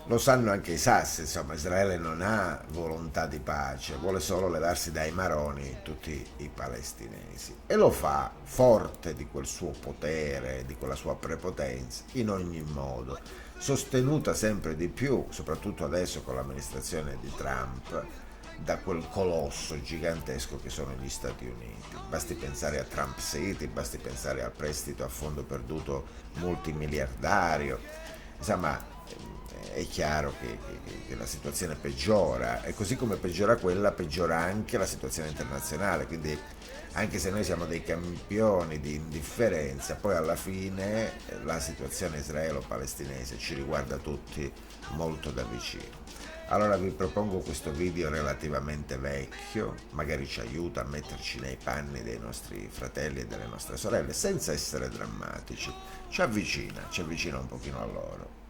Lo sanno anche i sassi, insomma, Israele non ha volontà di pace, vuole solo levarsi dai maroni tutti i palestinesi e lo fa forte di quel suo potere, di quella sua prepotenza, in ogni modo, sostenuta sempre di più, soprattutto adesso con l'amministrazione di Trump, da quel colosso gigantesco che sono gli Stati Uniti. Basti pensare a Trump City, basti pensare al prestito a fondo perduto multimiliardario, insomma è chiaro che la situazione peggiora e così come peggiora quella, peggiora anche la situazione internazionale, quindi anche se noi siamo dei campioni di indifferenza, poi alla fine la situazione israelo-palestinese ci riguarda tutti molto da vicino. Allora vi propongo questo video relativamente vecchio, magari ci aiuta a metterci nei panni dei nostri fratelli e delle nostre sorelle, senza essere drammatici, ci avvicina un pochino a loro.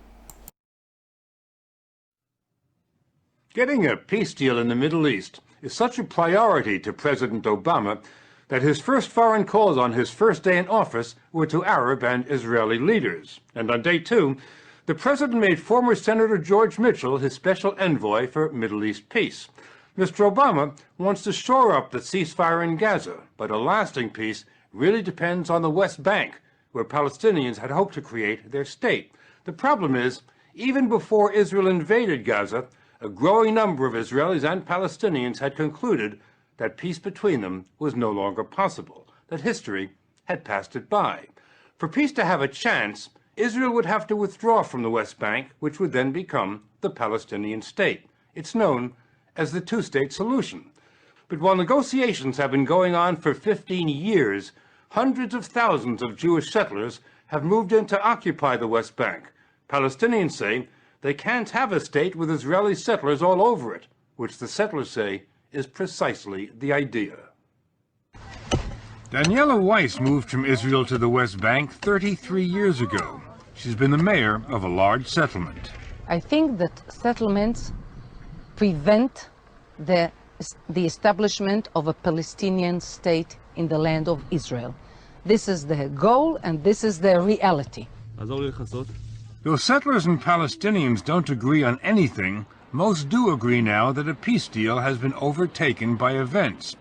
Getting a peace deal in the Middle East is such a priority to President Obama that his first foreign calls on his first day in office were to Arab and Israeli leaders. And on day 2, the president made former Senator George Mitchell his special envoy for Middle East peace. Mr. Obama wants to shore up the ceasefire in Gaza, but a lasting peace really depends on the West Bank, where Palestinians had hoped to create their state. The problem is, even before Israel invaded Gaza, a growing number of Israelis and Palestinians had concluded that peace between them was no longer possible, that history had passed it by. For peace to have a chance, Israel would have to withdraw from the West Bank, which would then become the Palestinian state. It's known as the two-state solution. But while negotiations have been going on for 15 years, hundreds of thousands of Jewish settlers have moved in to occupy the West Bank. Palestinians say they can't have a state with Israeli settlers all over it, which the settlers say is precisely the idea. Daniela Weiss moved from Israel to the West Bank 33 years ago. She's been the mayor of a large settlement. I think that settlements prevent the establishment of a Palestinian state in the land of Israel. This is the goal and this is the reality. Though settlers and Palestinians don't agree on anything, most do agree now that a peace deal has been overtaken by events.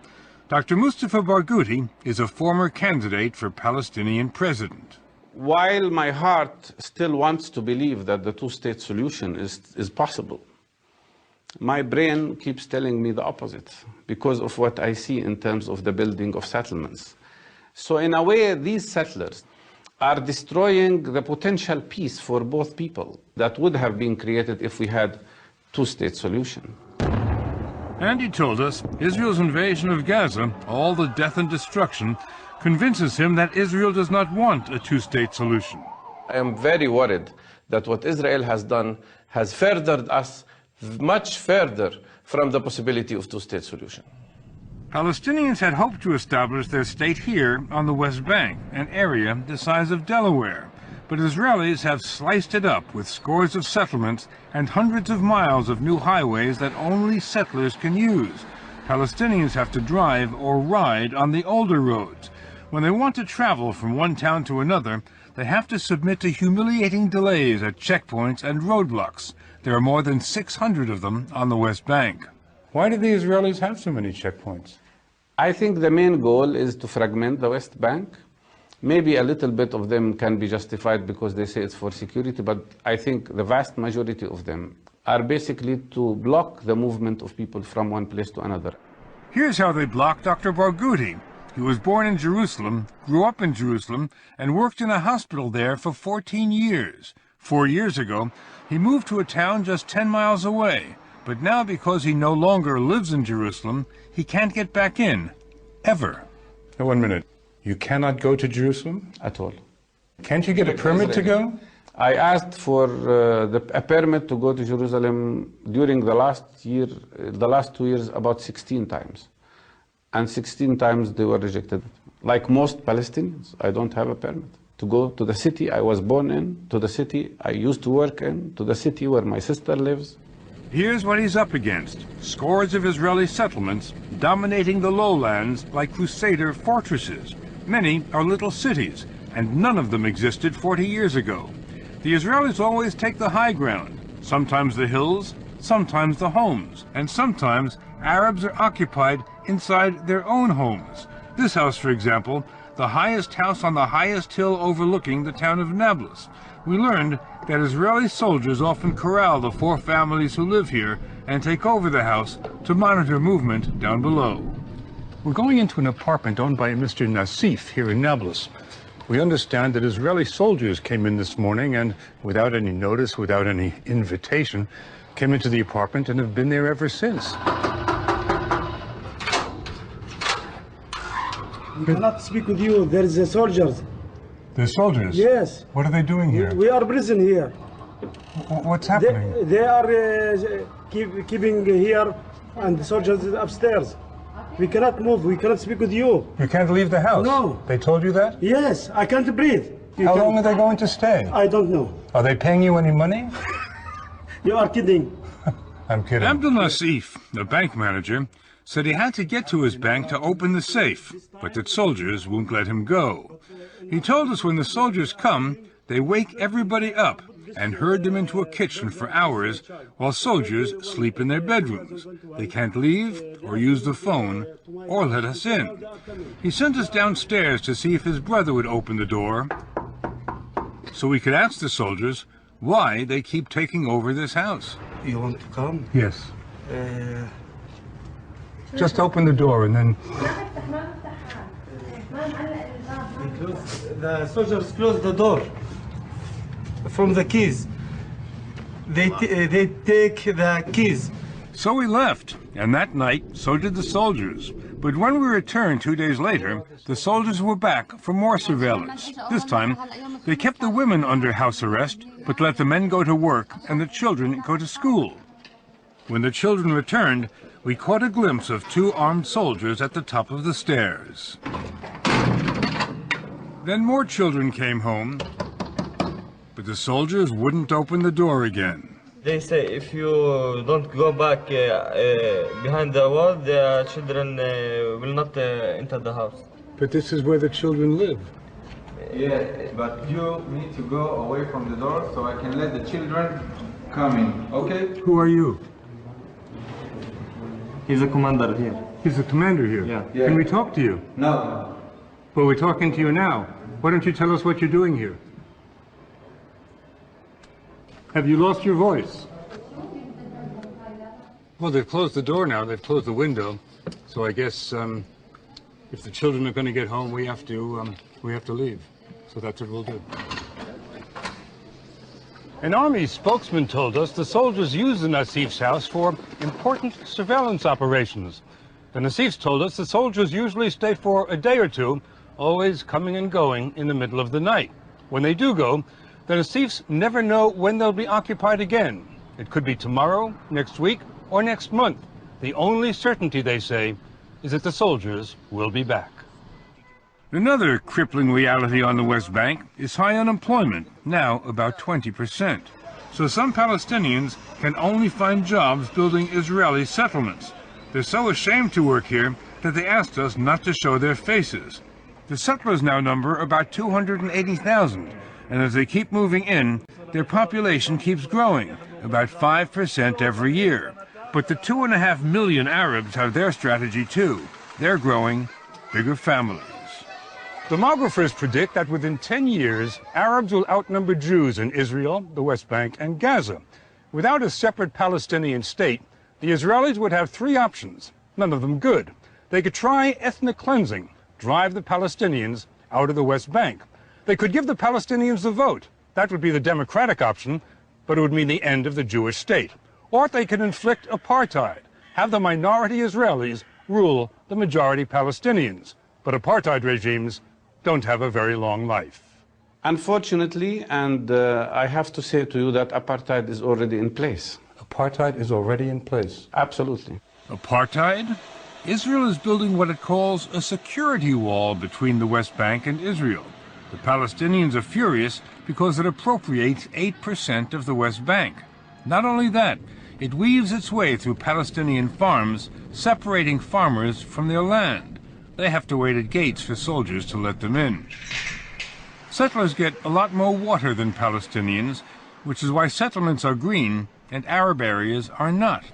Dr. Mustafa Barghouti is a former candidate for Palestinian president. While my heart still wants to believe that the two-state solution is possible, my brain keeps telling me the opposite because of what I see in terms of the building of settlements. So in a way, these settlers are destroying the potential peace for both people that would have been created if we had two-state solution. And he told us Israel's invasion of Gaza, all the death and destruction, convinces him that Israel does not want a two-state solution. I am very worried that what Israel has done has furthered us much further from the possibility of two-state solution. Palestinians had hoped to establish their state here on the West Bank, an area the size of Delaware. But Israelis have sliced it up with scores of settlements and hundreds of miles of new highways that only settlers can use. Palestinians have to drive or ride on the older roads. When they want to travel from one town to another, they have to submit to humiliating delays at checkpoints and roadblocks. There are more than 600 of them on the West Bank. Why do the Israelis have so many checkpoints? I think the main goal is to fragment the West Bank. Maybe a little bit of them can be justified because they say it's for security, but I think the vast majority of them are basically to block the movement of people from one place to another. Here's how they block Dr. Barghouti. He was born in Jerusalem, grew up in Jerusalem, and worked in a hospital there for 14 years. 4 years ago, he moved to a town just 10 miles away. But now, because he no longer lives in Jerusalem, he can't get back in, ever. Now, 1 minute. You cannot go to Jerusalem? At all. Can't you get a permit to go? I asked for a permit to go to Jerusalem during the last 2 years, about 16 times. And 16 times they were rejected. Like most Palestinians, I don't have a permit to go to the city I was born in, to the city I used to work in, to the city where my sister lives. Here's what he's up against. Scores of Israeli settlements dominating the lowlands like crusader fortresses. Many are little cities, and none of them existed 40 years ago. The Israelis always take the high ground. sometimes the hills, sometimes the homes, and sometimes Arabs are occupied inside their own homes. This house, for example, the highest house on the highest hill overlooking the town of Nablus. We learned that Israeli soldiers often corral the 4 families who live here and take over the house to monitor movement down below. We're going into an apartment owned by Mr. Nassif here in Nablus. We understand that Israeli soldiers came in this morning and, without any notice, without any invitation, came into the apartment and have been there ever since. We cannot speak with you. There is soldiers. There's soldiers? Yes. What are they doing here? We are prison here. What's happening? They are keeping here, and the soldiers upstairs. We cannot move. We cannot speak with you. You can't leave the house? No. They told you that? Yes, I can't breathe. How long are they going to stay? I don't know. Are they paying you any money? You are kidding. I'm kidding. Abdul Nassif, the bank manager, said he had to get to his bank to open the safe, but that soldiers won't let him go. He told us when the soldiers come, they wake everybody up and herd them into a kitchen for hours while soldiers sleep in their bedrooms. They can't leave or use the phone or let us in. He sent us downstairs to see if his brother would open the door so we could ask the soldiers why they keep taking over this house. You want to come? Yes. Just open the door and then... The soldiers close the door from the keys. They take the keys. So we left, and that night, so did the soldiers. But when we returned 2 days later, the soldiers were back for more surveillance. This time, they kept the women under house arrest, but let the men go to work and the children go to school. When the children returned, we caught a glimpse of 2 armed soldiers at the top of the stairs. Then more children came home, but the soldiers wouldn't open the door again. They say if you don't go back behind the wall, the children will not enter the house. But this is where the children live. Yeah, but you need to go away from the door so I can let the children come in, okay? Who are you? He's a commander here. He's the commander here. Yeah. Can we talk to you? No. Well, we're talking to you now. Why don't you tell us what you're doing here? Have you lost your voice? Well, they've closed the door now. They've closed the window. So I guess if the children are going to get home, we have to leave. So that's what we'll do. An army spokesman told us the soldiers use the Nassif's house for important surveillance operations. The Nassifs told us the soldiers usually stay for a day or two, always coming and going in the middle of the night. When they do go, the Nassifs never know when they'll be occupied again. It could be tomorrow, next week, or next month. The only certainty, they say, is that the soldiers will be back. Another crippling reality on the West Bank is high unemployment, now about 20%. So some Palestinians can only find jobs building Israeli settlements. They're so ashamed to work here that they asked us not to show their faces. The settlers now number about 280,000, and as they keep moving in, their population keeps growing, about 5% every year. But the 2.5 million Arabs have their strategy too. They're growing bigger families. Demographers predict that within 10 years, Arabs will outnumber Jews in Israel, the West Bank, and Gaza. Without a separate Palestinian state, the Israelis would have 3 options, none of them good. They could try ethnic cleansing, drive the Palestinians out of the West Bank. They could give the Palestinians the vote. That would be the democratic option, but it would mean the end of the Jewish state. Or they could inflict apartheid, have the minority Israelis rule the majority Palestinians. But apartheid regimes don't have a very long life. Unfortunately, and I have to say to you that apartheid is already in place. Apartheid is already in place. Absolutely. Apartheid? Israel is building what it calls a security wall between the West Bank and Israel. The Palestinians are furious because it appropriates 8% of the West Bank. Not only that, it weaves its way through Palestinian farms, separating farmers from their land. They have to wait at gates for soldiers to let them in. Settlers get a lot more water than Palestinians, which is why settlements are green and Arab areas are not.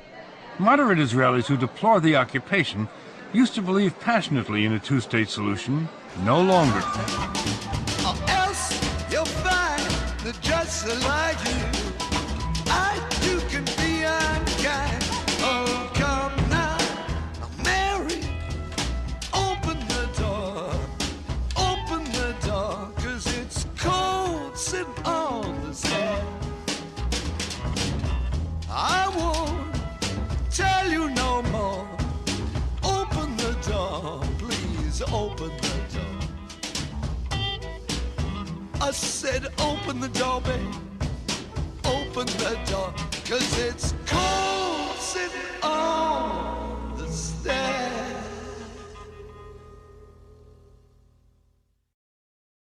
Moderate Israelis who deplore the occupation used to believe passionately in a two-state solution, no longer. Or else you'll find that just like you, I too can be unkind. Oh, come now, Mary, open the door, 'cause it's cold sitting on the floor. I won't tell you no more. Open the door, please open the door. I said open the door, babe. Open the door, 'cause it's cold sitting on